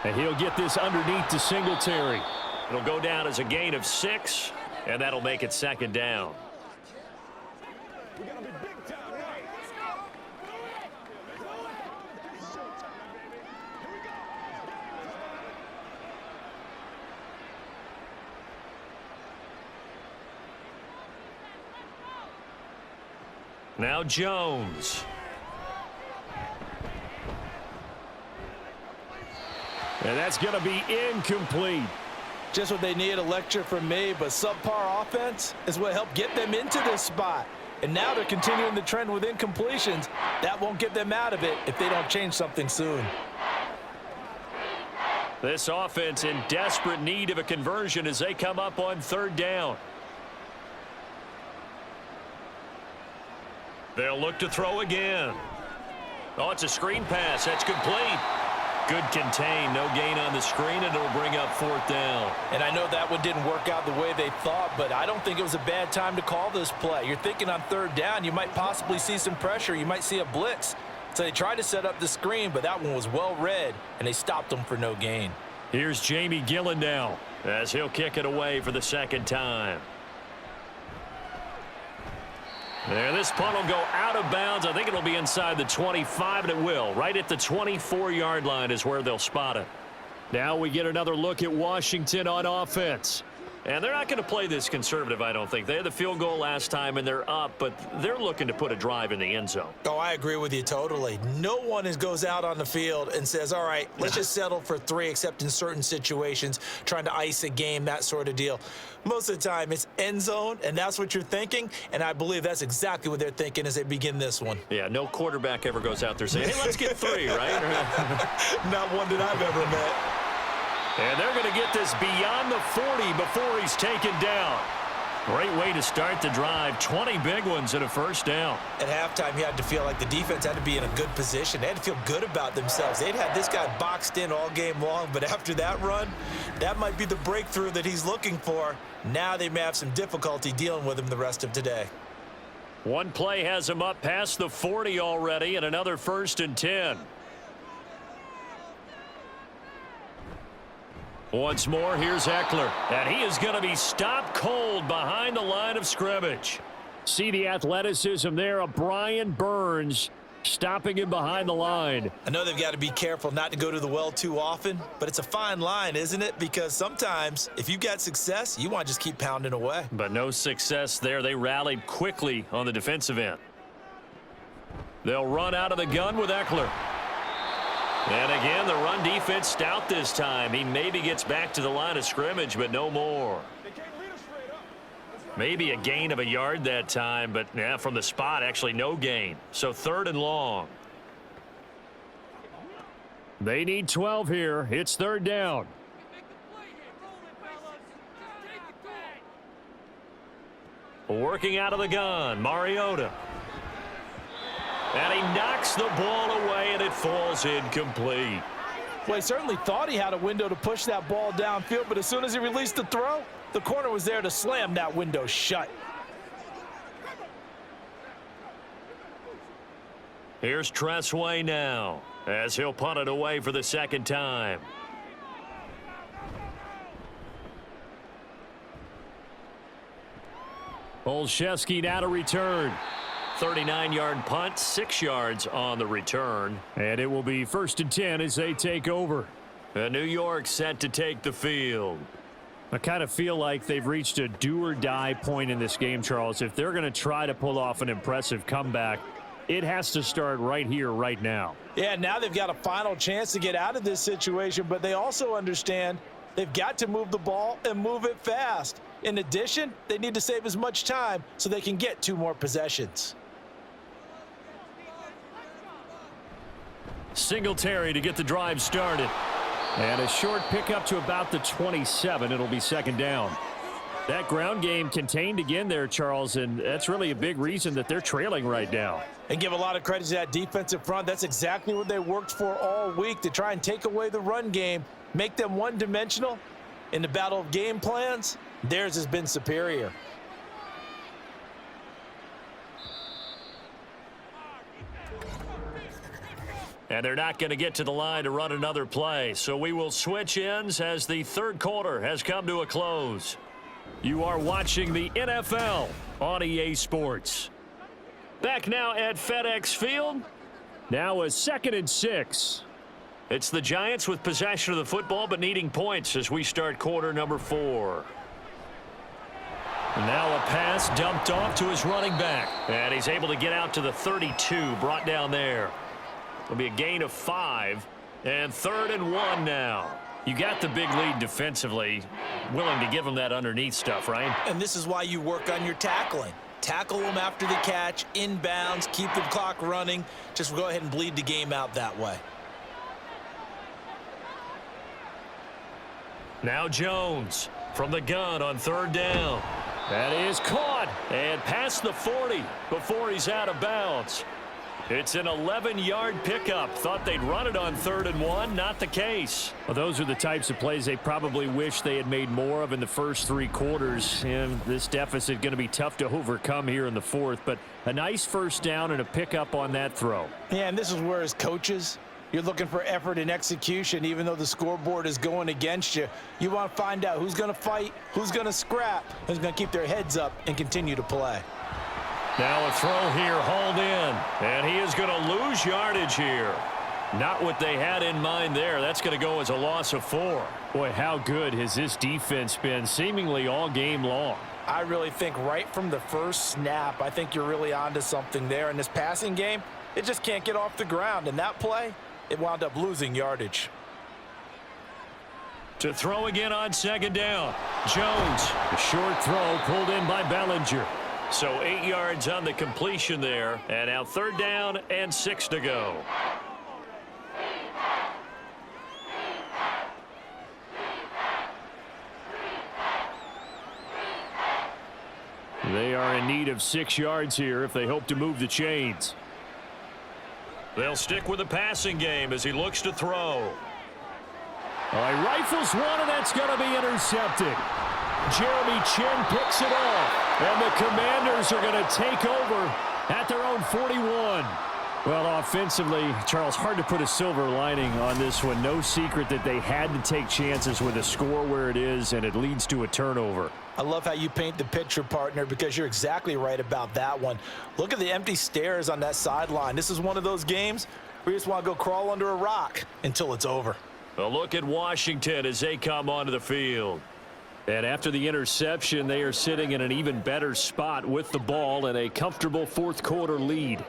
And he'll get this underneath to Singletary. It'll go down as a gain of 6, and that'll make it 2nd down. Now Jones. And that's going to be incomplete. Just what they need, a lecture from me, but subpar offense is what helped get them into this spot. And now they're continuing the trend with incompletions. That won't get them out of it if they don't change something soon. This offense in desperate need of a conversion as they come up on 3rd down. They'll look to throw again. Oh, it's a screen pass. That's complete. Good contain, no gain on the screen, and it'll bring up 4th down. And I know that one didn't work out the way they thought, but I don't think it was a bad time to call this play. You're thinking on 3rd down, you might possibly see some pressure. You might see a blitz. So they tried to set up the screen, but that one was well read, and they stopped them for no gain. Here's Jamie Gillen now as he'll kick it away for the 2nd time. There, this punt will go out of bounds. I think it'll be inside the 25, and it will. Right at the 24-yard line is where they'll spot it. Now we get another look at Washington on offense. And they're not going to play this conservative, I don't think. They had the field goal last time, and they're up, but they're looking to put a drive in the end zone. Oh, I agree with you totally. No one goes out on the field and says, all right, let's just settle for 3, except in certain situations, trying to ice a game, that sort of deal. Most of the time, it's end zone, and that's what you're thinking, and I believe that's exactly what they're thinking as they begin this one. Yeah, no quarterback ever goes out there saying, hey, let's get 3, right? Not one that I've ever met. And they're going to get this beyond the 40 before he's taken down. Great way to start the drive. 20 big ones and a 1st down. At halftime, you had to feel like the defense had to be in a good position. They had to feel good about themselves. They'd had this guy boxed in all game long, but after that run, that might be the breakthrough that he's looking for. Now they may have some difficulty dealing with him the rest of today. One play has him up past the 40 already, and another 1st and 10. Once more, here's Eckler, and he is going to be stopped cold behind the line of scrimmage. See the athleticism there of Brian Burns stopping him behind the line. I know they've got to be careful not to go to the well too often, but it's a fine line, isn't it? Because sometimes, if you've got success, you want to just keep pounding away. But no success there. They rallied quickly on the defensive end. They'll run out of the gun with Eckler. And again, the run defense stout this time. He maybe gets back to the line of scrimmage, but no more. Maybe a gain of a yard that time, but yeah, from the spot, actually no gain. So 3rd and long. They need 12 here. It's 3rd down. Working out of the gun, Mariota. And he knocks the ball away, and it falls incomplete. Well, he certainly thought he had a window to push that ball downfield, but as soon as he released the throw, the corner was there to slam that window shut. Here's Tressway now, as he'll punt it away for the 2nd time. Olszewski now to return. 39-yard punt, 6 yards on the return. And it will be 1st and 10 as they take over. New York set to take the field. I kind of feel like they've reached a do-or-die point in this game, Charles. If they're going to try to pull off an impressive comeback, it has to start right here, right now. Yeah, now they've got a final chance to get out of this situation, but they also understand they've got to move the ball and move it fast. In addition, they need to save as much time so they can get 2 more possessions. Singletary to get the drive started. And a short pickup to about the 27. It'll be 2nd down. That ground game contained again there, Charles, and that's really a big reason that they're trailing right now. And give a lot of credit to that defensive front. That's exactly what they worked for all week, to try and take away the run game, make them one-dimensional. In the battle of game plans, theirs has been superior. And they're not going to get to the line to run another play. So we will switch ends as the 3rd quarter has come to a close. You are watching the NFL on EA Sports. Back now at FedEx Field. Now a 2nd and 6. It's the Giants with possession of the football but needing points as we start quarter number 4. Now a pass dumped off to his running back. And he's able to get out to the 32, brought down there. It'll be a gain of 5, and 3rd and 1 now. You got the big lead defensively, willing to give them that underneath stuff, right? And this is why you work on your tackling. Tackle them after the catch, inbounds, keep the clock running. Just go ahead and bleed the game out that way. Now Jones from the gun on 3rd down. That is caught and past the 40 before he's out of bounds. It's an 11-yard pickup. Thought they'd run it on 3rd and 1. Not the case. Well, those are the types of plays they probably wish they had made more of in the first 3 quarters. And this deficit going to be tough to overcome here in the 4th. But a nice first down and a pickup on that throw. Yeah, and this is where as coaches, you're looking for effort and execution. Even though the scoreboard is going against you, you want to find out who's going to fight, who's going to scrap, who's going to keep their heads up and continue to play. Now a throw here hauled in, and he is going to lose yardage here. Not what they had in mind there. That's going to go as a loss of 4. Boy, how good has this defense been seemingly all game long? I really think right from the first snap, I think you're really onto something there. In this passing game, it just can't get off the ground. And that play, it wound up losing yardage. To throw again on 2nd down. Jones, a short throw pulled in by Bellinger. So 8 yards on the completion there. And now 3rd down and 6 to go. They are in need of 6 yards here if they hope to move the chains. They'll stick with the passing game as he looks to throw. All right, rifles one, and that's going to be intercepted. Jeremy Chin picks it off. And the Commanders are going to take over at their own 41. Well, offensively, Charles, hard to put a silver lining on this one. No secret that they had to take chances with a score where it is, and it leads to a turnover. I love how you paint the picture, partner, because you're exactly right about that one. Look at the empty stairs on that sideline. This is one of those games where you just want to go crawl under a rock until it's over. A look at Washington as they come onto the field. And after the interception, they are sitting in an even better spot with the ball and a comfortable 4th quarter lead.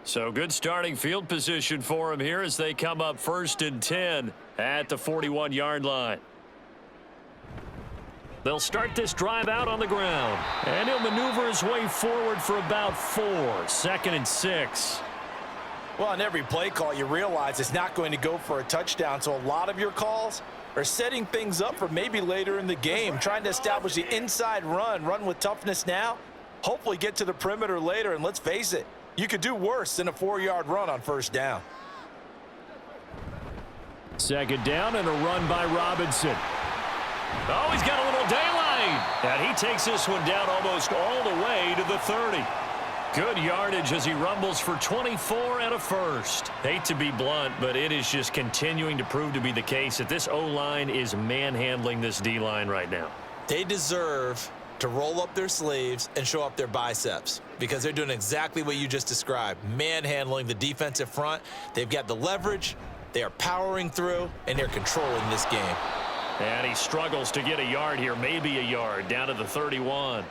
So good starting field position for him here as they come up 1st and 10 at the 41-yard line. They'll start this drive out on the ground, and he'll maneuver his way forward for about 4. 2nd and 6. Well, on every play call, you realize it's not going to go for a touchdown, so a lot of your calls are setting things up for maybe later in the game, trying to establish the inside run with toughness now, hopefully get to the perimeter later, and let's face it, you could do worse than a 4-yard run on 1st down. 2nd down and a run by Robinson. Oh, he's got a little daylight. And he takes this one down almost all the way to the 30. Good yardage as he rumbles for 24 and a first. Hate to be blunt, but it is just continuing to prove to be the case that this O-line is manhandling this D-line right now. They deserve to roll up their sleeves and show up their biceps because they're doing exactly what you just described, manhandling the defensive front. They've got the leverage, they are powering through, and they're controlling this game. And he struggles to get a yard here, maybe a yard, down to the 31.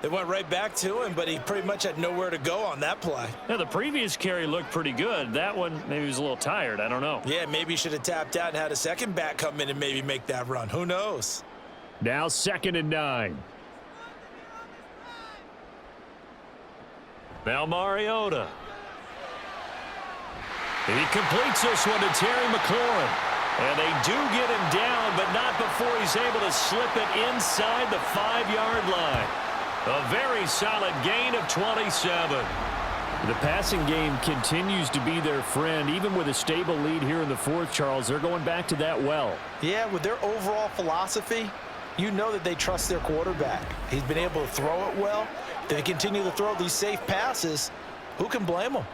They went right back to him, but he pretty much had nowhere to go on that play. Yeah, the previous carry looked pretty good. That one, maybe he was a little tired. I don't know. Yeah, maybe he should have tapped out and had a second back come in and maybe make that run. Who knows? Now 2nd and 9. Now Mariota. He completes this one to Terry McLaurin. And they do get him down, but not before he's able to slip it inside the 5-yard line. A very solid gain of 27. The passing game continues to be their friend. Even with a stable lead here in the 4th, Charles, they're going back to that well. Yeah, with their overall philosophy, you know that they trust their quarterback. He's been able to throw it well. They continue to throw these safe passes. Who can blame them?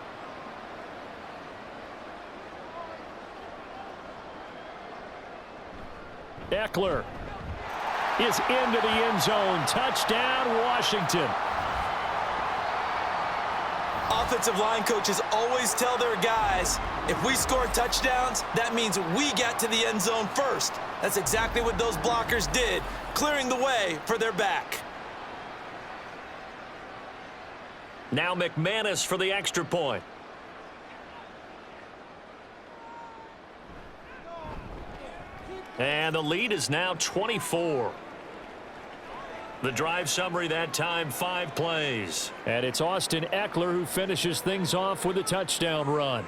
Eckler is into the end zone. Touchdown, Washington. Offensive line coaches always tell their guys, if we score touchdowns, that means we got to the end zone first. That's exactly what those blockers did, clearing the way for their back. Now McManus for the extra point. And the lead is now 24. The drive summary that time, 5 plays. And it's Austin Eckler who finishes things off with a touchdown run.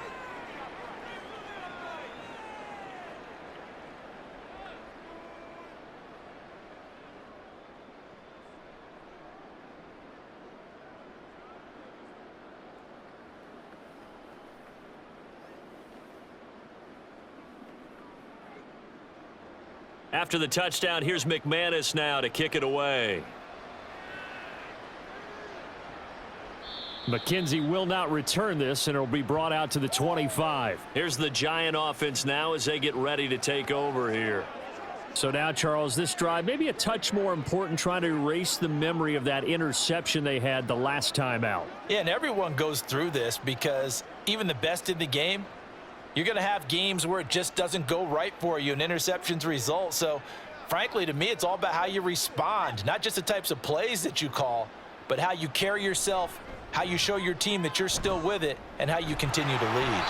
After the touchdown, here's McManus now to kick it away. McKenzie will not return this, and it'll be brought out to the 25. Here's the Giant offense now as they get ready to take over here. So now, Charles, this drive maybe a touch more important, trying to erase the memory of that interception they had the last time out. Yeah, and everyone goes through this because even the best in the game, you're going to have games where it just doesn't go right for you and interceptions result. So, frankly, to me, it's all about how you respond, not just the types of plays that you call, but how you carry yourself, how you show your team that you're still with it, and how you continue to lead.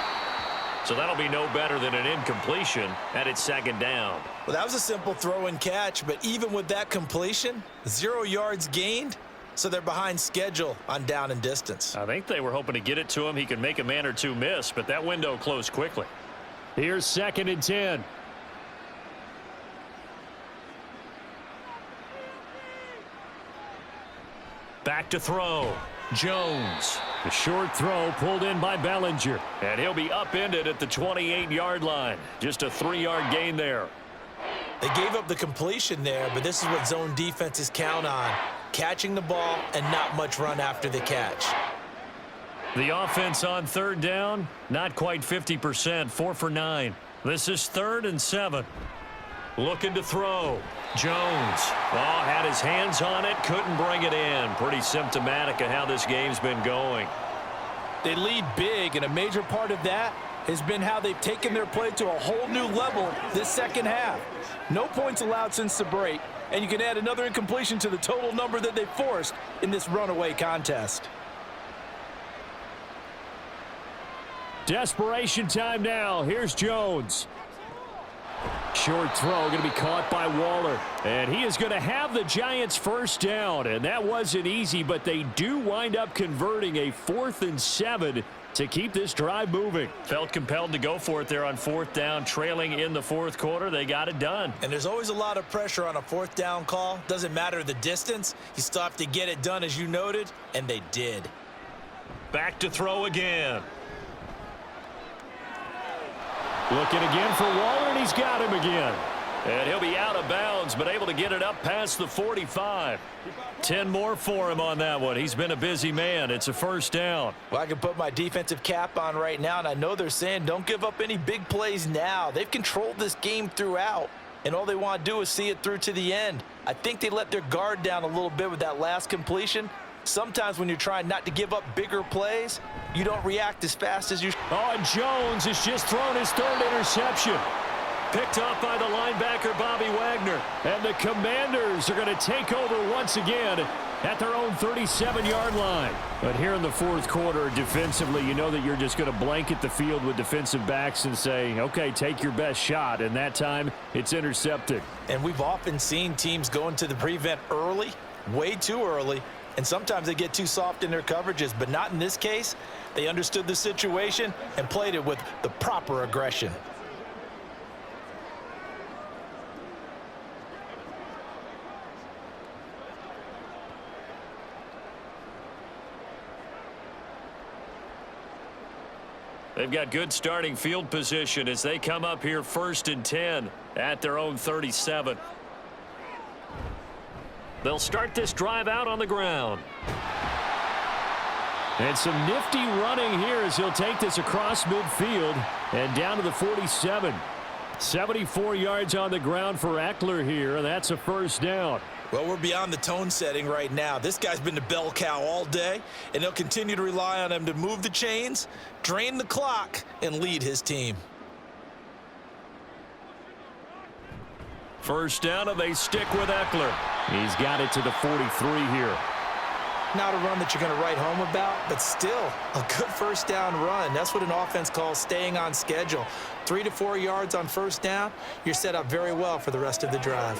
So that'll be no better than an incompletion at its second down. Well, that was a simple throw and catch, but even with that completion, 0 yards gained, so they're behind schedule on down and distance. I think they were hoping to get it to him. He could make a man or two miss, but that window closed quickly. Here's 2nd and 10. Back to throw. Jones. The short throw pulled in by Bellinger. And he'll be upended at the 28-yard line. Just a 3-yard gain there. They gave up the completion there, but this is what zone defenses count on. Catching the ball and not much run after the catch. The offense on 3rd down, not quite 50%, 4 for 9. This is 3rd and 7. Looking to throw. Jones. Oh, had his hands on it, couldn't bring it in. Pretty symptomatic of how this game's been going. They lead big, and a major part of that has been how they've taken their play to a whole new level this second half. No points allowed since the break, and you can add another incompletion to the total number that they forced in this runaway contest. Desperation time now. Here's Jones. Short throw going to be caught by Waller. And he is going to have the Giants' first down. And that wasn't easy, but they do wind up converting a 4th and 7 to keep this drive moving. Felt compelled to go for it there on 4th down, trailing in the 4th quarter. They got it done. And there's always a lot of pressure on a 4th down call. Doesn't matter the distance. You still have to get it done, as you noted, and they did. Back to throw again. Looking again for Waller, and he's got him again. And he'll be out of bounds, but able to get it up past the 45. 10 more for him on that one. He's been a busy man. It's a 1st down. Well, I can put my defensive cap on right now, and I know they're saying don't give up any big plays now. They've controlled this game throughout, and all they want to do is see it through to the end. I think they let their guard down a little bit with that last completion. Sometimes when you're trying not to give up bigger plays, you don't react as fast as you should. Oh, and Jones has just thrown his 3rd interception. Picked up by the linebacker, Bobby Wagner. And the Commanders are going to take over once again at their own 37-yard line. But here in the 4th quarter, defensively, you know that you're just going to blanket the field with defensive backs and say, okay, take your best shot. And that time, it's intercepted. And we've often seen teams go into the prevent early, way too early, and sometimes they get too soft in their coverages, but not in this case. They understood the situation and played it with the proper aggression. They've got good starting field position as they come up here 1st and 10 at their own 37. They'll start this drive out on the ground. And some nifty running here as he'll take this across midfield and down to the 47. 74 yards on the ground for Eckler here, and that's a 1st down. Well, we're beyond the tone setting right now. This guy's been the bell cow all day, and they'll continue to rely on him to move the chains, drain the clock, and lead his team. 1st down, and they stick with Eckler. He's got it to the 43 here. Not a run that you're going to write home about, but still a good 1st down run. That's what an offense calls staying on schedule. 3 to 4 yards on 1st down, you're set up very well for the rest of the drive.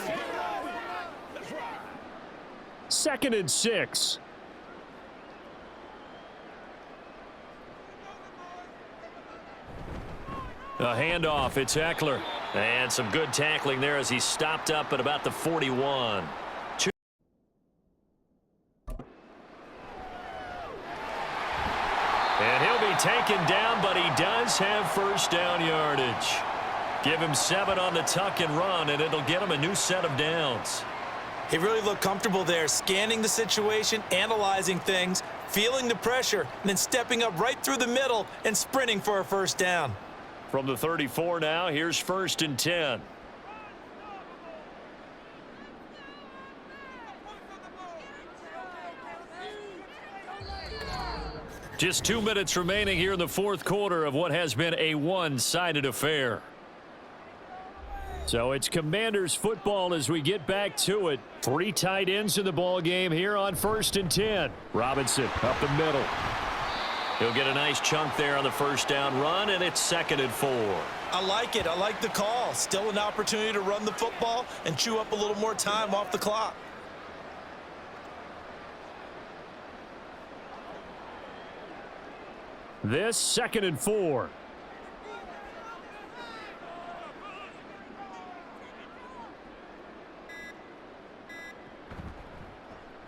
2nd and 6. A handoff, it's Eckler. And some good tackling there as he stopped up at about the 41. And he'll be taken down, but he does have 1st down yardage. Give him 7 on the tuck and run, and it'll get him a new set of downs. He really looked comfortable there, scanning the situation, analyzing things, feeling the pressure, and then stepping up right through the middle and sprinting for a first down. From the 34 now, here's 1st and 10. Just 2 minutes remaining here in the 4th quarter of what has been a one-sided affair. So it's Commanders football as we get back to it. 3 tight ends in the ball game here on 1st and 10. Robinson up the middle. He'll get a nice chunk there on the first down run, and it's 2nd and 4. I like it. I like the call. Still an opportunity to run the football and chew up a little more time off the clock. This 2nd and 4.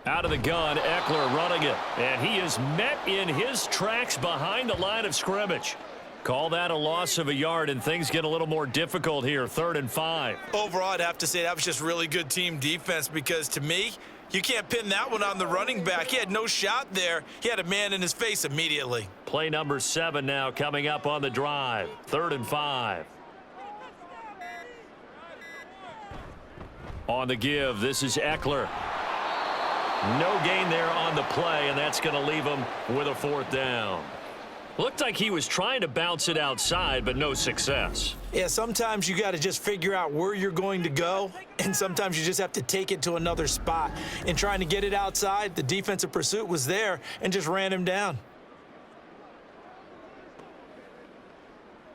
Out of the gun, Eckler running it. And he is met in his tracks behind the line of scrimmage. Call that a loss of a yard, and things get a little more difficult here. 3rd and 5. Overall, I'd have to say that was just really good team defense because, to me, you can't pin that one on the running back. He had no shot there. He had a man in his face immediately. Play number 7 now coming up on the drive. 3rd and 5. On the give, this is Eckler. No gain there on the play, and that's going to leave him with a 4th down. Looked like he was trying to bounce it outside, but no success. Yeah, sometimes you got to just figure out where you're going to go, and sometimes you just have to take it to another spot. In trying to get it outside, the defensive pursuit was there and just ran him down.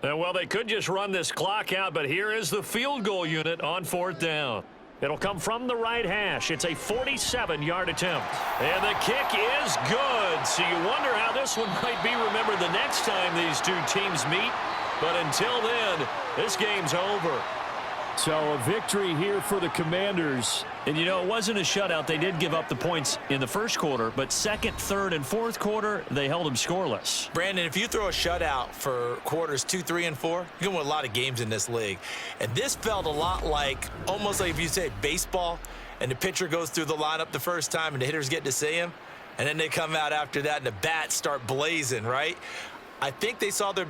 Well, they could just run this clock out, but here is the field goal unit on 4th down. It'll come from the right hash. It's a 47-yard attempt. And the kick is good. So you wonder how this one might be remembered the next time these two teams meet. But until then, this game's over. So a victory here for the Commanders. And, you know, it wasn't a shutout. They did give up the points in the first quarter, but 2nd, 3rd, and 4th quarter, they held them scoreless. Brandon, if you throw a shutout for quarters 2, 3, and 4, you're going to win a lot of games in this league. And this felt a lot like, almost like if you say baseball, and the pitcher goes through the lineup the first time and the hitters get to see him, and then they come out after that and the bats start blazing, right? I think they saw their